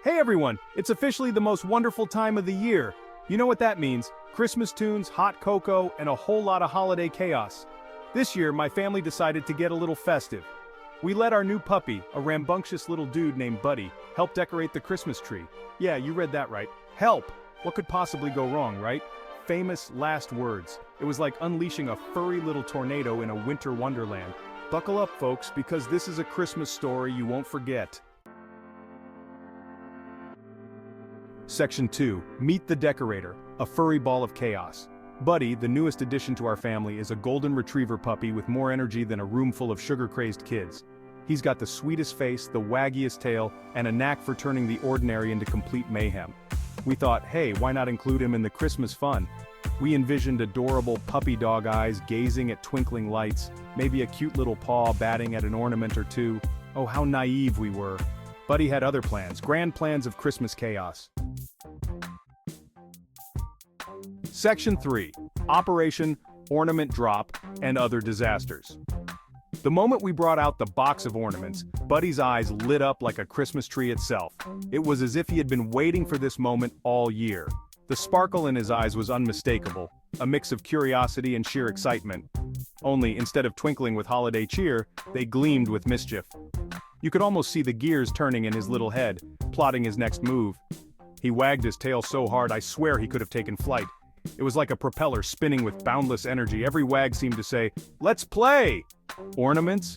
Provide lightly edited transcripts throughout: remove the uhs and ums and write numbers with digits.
Hey everyone, it's officially the most wonderful time of the year. You know what that means, Christmas tunes, hot cocoa, and a whole lot of holiday chaos. This year, my family decided to get a little festive. We let our new puppy, a rambunctious little dude named Buddy, help decorate the Christmas tree. Yeah, you read that right. Help! What could possibly go wrong, right? Famous last words. It was like unleashing a furry little tornado in a winter wonderland. Buckle up, folks, because this is a Christmas story you won't forget. Section 2. Meet the Decorator, a furry ball of chaos. Buddy, the newest addition to our family, is a golden retriever puppy with more energy than a room full of sugar-crazed kids. He's got the sweetest face, the waggiest tail, and a knack for turning the ordinary into complete mayhem. We thought, hey, why not include him in the Christmas fun? We envisioned adorable puppy dog eyes gazing at twinkling lights, maybe a cute little paw batting at an ornament or two. Oh, how naive we were. Buddy had other plans, grand plans of Christmas chaos. Section 3. Operation, Ornament Drop, and Other Disasters. The moment we brought out the box of ornaments, Buddy's eyes lit up like a Christmas tree itself. It was as if he had been waiting for this moment all year. The sparkle in his eyes was unmistakable, a mix of curiosity and sheer excitement. Only, instead of twinkling with holiday cheer, they gleamed with mischief. You could almost see the gears turning in his little head, plotting his next move. He wagged his tail so hard I swear he could have taken flight. It was like a propeller spinning with boundless energy. Every wag seemed to say, "Let's play!" Ornaments?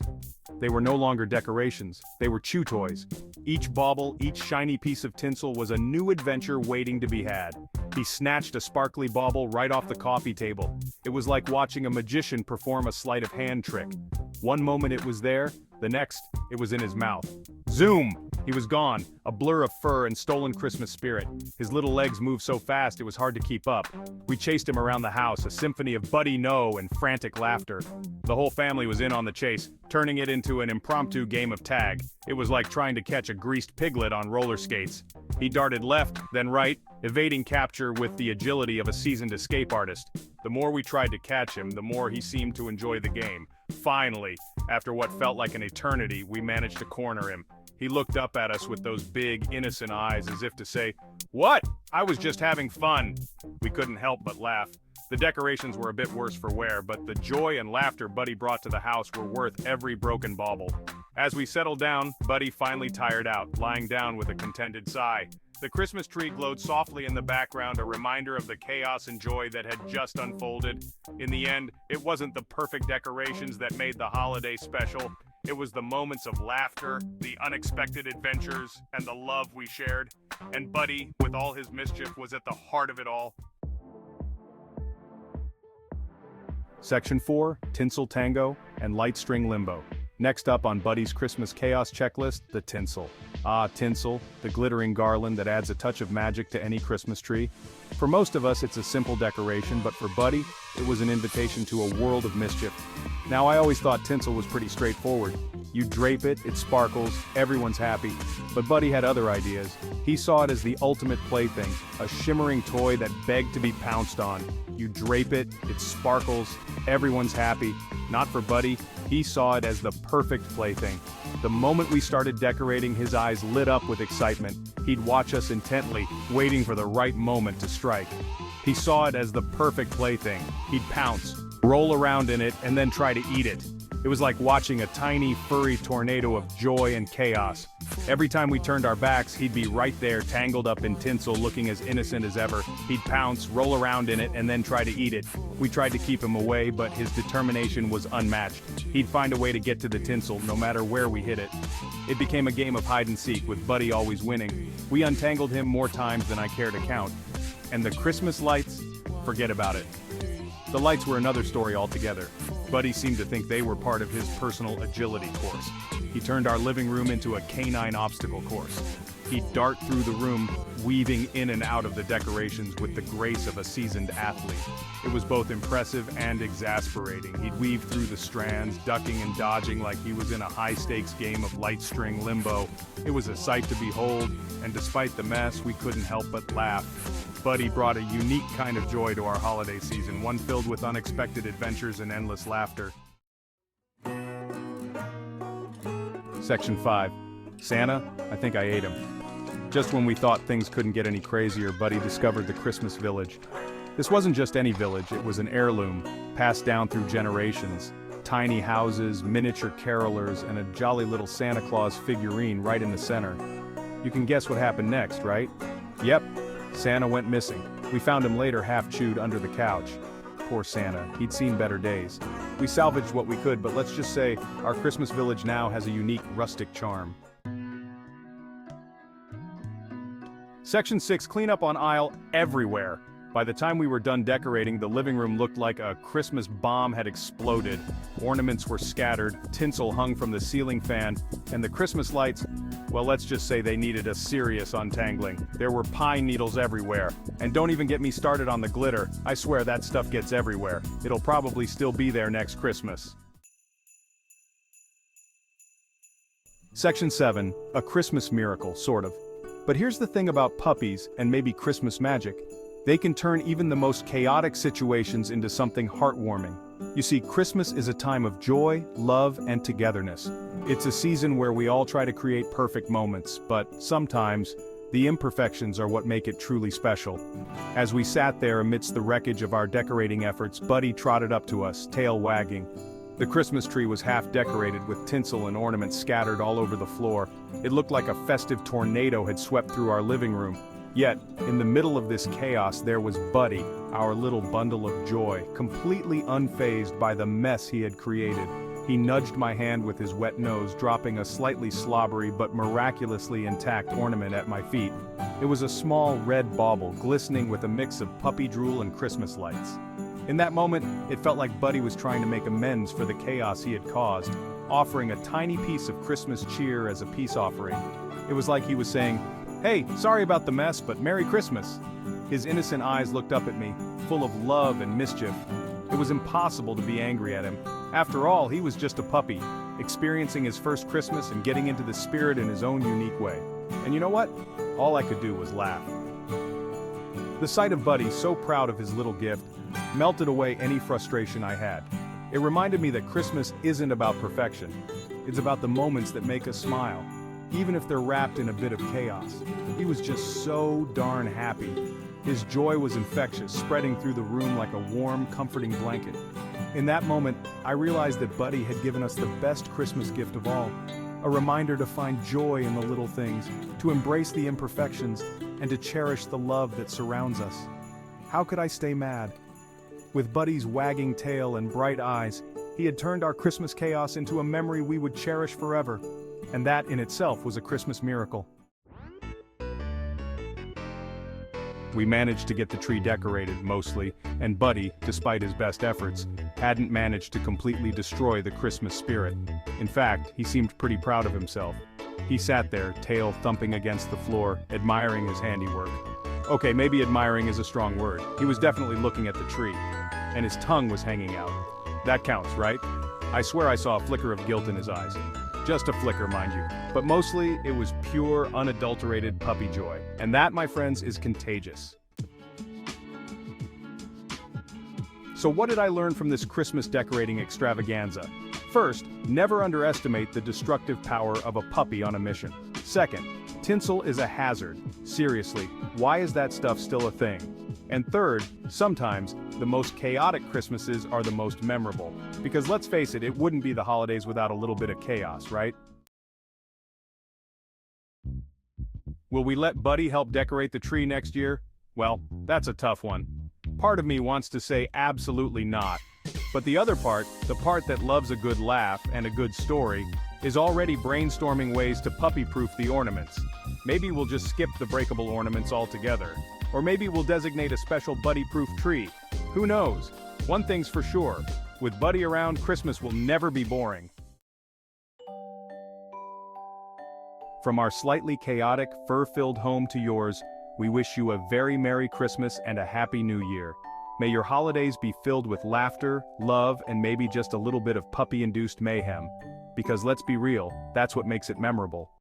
They were no longer decorations, they were chew toys. Each bauble, each shiny piece of tinsel was a new adventure waiting to be had. He snatched a sparkly bauble right off the coffee table. It was like watching a magician perform a sleight of hand trick. One moment it was there, the next, it was in his mouth. Zoom! He was gone, a blur of fur and stolen Christmas spirit. His little legs moved so fast it was hard to keep up. We chased him around the house, a symphony of Buddy no and frantic laughter. The whole family was in on the chase, turning it into an impromptu game of tag. It was like trying to catch a greased piglet on roller skates. He darted left, then right, evading capture with the agility of a seasoned escape artist. The more we tried to catch him, the more he seemed to enjoy the game. Finally, after what felt like an eternity, we managed to corner him. He looked up at us with those big, innocent eyes as if to say, "What? I was just having fun." We couldn't help but laugh. The decorations were a bit worse for wear, but the joy and laughter Buddy brought to the house were worth every broken bauble. As we settled down, Buddy finally tired out, lying down with a contented sigh. The Christmas tree glowed softly in the background, a reminder of the chaos and joy that had just unfolded. In the end, it wasn't the perfect decorations that made the holiday special. It was the moments of laughter, the unexpected adventures, and the love we shared. And Buddy, with all his mischief, was at the heart of it all. Section 4. Tinsel Tango and Light String Limbo. Next up on Buddy's Christmas chaos checklist, the tinsel. Ah, tinsel, the glittering garland that adds a touch of magic to any Christmas tree. For most of us, it's a simple decoration, but for Buddy, it was an invitation to a world of mischief. Now, I always thought tinsel was pretty straightforward. You drape it, it sparkles, everyone's happy. But Buddy had other ideas. He saw it as the ultimate plaything, a shimmering toy that begged to be pounced on. You drape it, it sparkles, everyone's happy. Not for Buddy, he saw it as the perfect plaything. The moment we started decorating, his eyes lit up with excitement. He'd watch us intently, waiting for the right moment to strike. He saw it as the perfect plaything. He'd pounce, roll around in it, and then try to eat it. It was like watching a tiny, furry tornado of joy and chaos. Every time we turned our backs, he'd be right there, tangled up in tinsel, looking as innocent as ever. He'd pounce, roll around in it, and then try to eat it. We tried to keep him away, but his determination was unmatched. He'd find a way to get to the tinsel, no matter where we hid it. It became a game of hide and seek, with Buddy always winning. We untangled him more times than I care to count. And the Christmas lights? Forget about it. The lights were another story altogether. Buddy seemed to think they were part of his personal agility course. He turned our living room into a canine obstacle course. He'd dart through the room, weaving in and out of the decorations with the grace of a seasoned athlete. It was both impressive and exasperating. He'd weave through the strands, ducking and dodging like he was in a high-stakes game of light string limbo. It was a sight to behold, and despite the mess, we couldn't help but laugh. Buddy brought a unique kind of joy to our holiday season, one filled with unexpected adventures and endless laughter. Section 5. Santa, I think I ate him. Just when we thought things couldn't get any crazier, Buddy discovered the Christmas village. This wasn't just any village, it was an heirloom, passed down through generations. Tiny houses, miniature carolers, and a jolly little Santa Claus figurine right in the center. You can guess what happened next, right? Yep, Santa went missing. We found him later half-chewed under the couch. Poor Santa, he'd seen better days. We salvaged what we could, but let's just say, our Christmas village now has a unique rustic charm. Section 6, cleanup on aisle everywhere. By the time we were done decorating, the living room looked like a Christmas bomb had exploded. Ornaments were scattered, tinsel hung from the ceiling fan, and the Christmas lights, well, let's just say they needed a serious untangling. There were pine needles everywhere. And don't even get me started on the glitter. I swear that stuff gets everywhere. It'll probably still be there next Christmas. Section 7, a Christmas miracle, sort of. But here's the thing about puppies, and maybe Christmas magic. They can turn even the most chaotic situations into something heartwarming. You see, Christmas is a time of joy, love, and togetherness. It's a season where we all try to create perfect moments, but sometimes, the imperfections are what make it truly special. As we sat there amidst the wreckage of our decorating efforts, Buddy trotted up to us, tail wagging. The Christmas tree was half decorated with tinsel and ornaments scattered all over the floor. It looked like a festive tornado had swept through our living room. Yet, in the middle of this chaos there was Buddy, our little bundle of joy, completely unfazed by the mess he had created. He nudged my hand with his wet nose, dropping a slightly slobbery but miraculously intact ornament at my feet. It was a small red bauble glistening with a mix of puppy drool and Christmas lights. In that moment, it felt like Buddy was trying to make amends for the chaos he had caused, offering a tiny piece of Christmas cheer as a peace offering. It was like he was saying, "Hey, sorry about the mess, but Merry Christmas." His innocent eyes looked up at me, full of love and mischief. It was impossible to be angry at him. After all, he was just a puppy, experiencing his first Christmas and getting into the spirit in his own unique way. And you know what? All I could do was laugh. The sight of Buddy, so proud of his little gift, melted away any frustration I had. It reminded me that Christmas isn't about perfection. It's about the moments that make us smile, even if they're wrapped in a bit of chaos. He was just so darn happy. His joy was infectious, spreading through the room like a warm, comforting blanket. In that moment, I realized that Buddy had given us the best Christmas gift of all, a reminder to find joy in the little things, to embrace the imperfections, and to cherish the love that surrounds us. How could I stay mad? With Buddy's wagging tail and bright eyes, he had turned our Christmas chaos into a memory we would cherish forever. And that in itself was a Christmas miracle. We managed to get the tree decorated, mostly, and Buddy, despite his best efforts, hadn't managed to completely destroy the Christmas spirit. In fact, he seemed pretty proud of himself. He sat there, tail thumping against the floor, admiring his handiwork. Okay, maybe admiring is a strong word. He was definitely looking at the tree, and his tongue was hanging out. That counts, right? I swear I saw a flicker of guilt in his eyes. Just a flicker, mind you. But mostly, it was pure, unadulterated puppy joy. And that, my friends, is contagious. So what did I learn from this Christmas decorating extravaganza? First, never underestimate the destructive power of a puppy on a mission. Second, tinsel is a hazard. Seriously, why is that stuff still a thing? And third, sometimes, the most chaotic Christmases are the most memorable. Because let's face it wouldn't be the holidays without a little bit of chaos, right? Will we let Buddy help decorate the tree next year? Well, that's a tough one. Part of me wants to say absolutely not. But the other part, the part that loves a good laugh and a good story, is already brainstorming ways to puppy-proof the ornaments. Maybe we'll just skip the breakable ornaments altogether. Or maybe we'll designate a special Buddy-proof tree. Who knows? One thing's for sure, with Buddy around, Christmas will never be boring. From our slightly chaotic, fur-filled home to yours, we wish you a very Merry Christmas and a Happy New Year. May your holidays be filled with laughter, love, and maybe just a little bit of puppy-induced mayhem. Because let's be real, that's what makes it memorable.